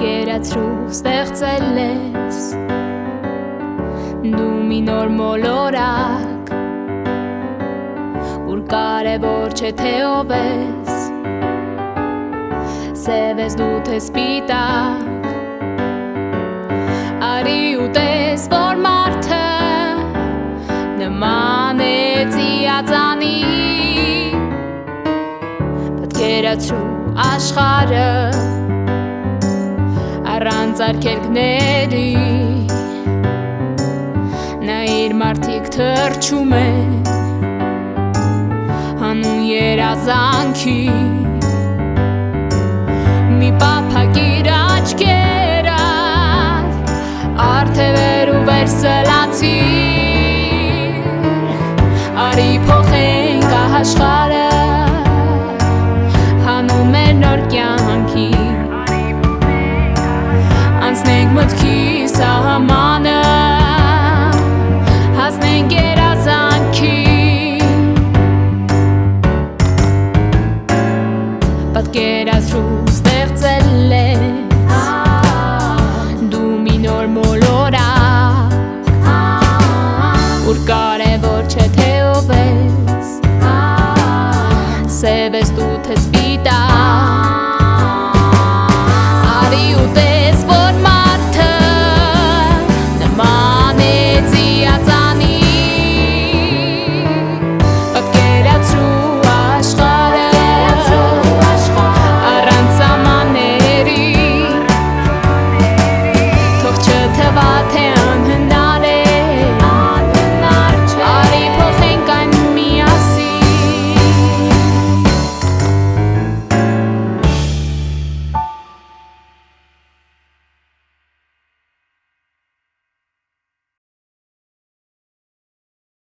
Պատկերացրու ստեղծել ես Դու մի նոր մոլորակ Ուր կարևոր չէ թե ով ես Սև ես դու թե սպիտակ Արի ու տես որ մարդը Նման է ծիածանի Պատկերացրու աշխարհը Առանց արգելքների Նա իր մարդիկ թրջում է Հանուն երազանքի Մի պապակիր աչքերդ Արդևեր ու վերսլացիր Արի փոխենք աշխարհը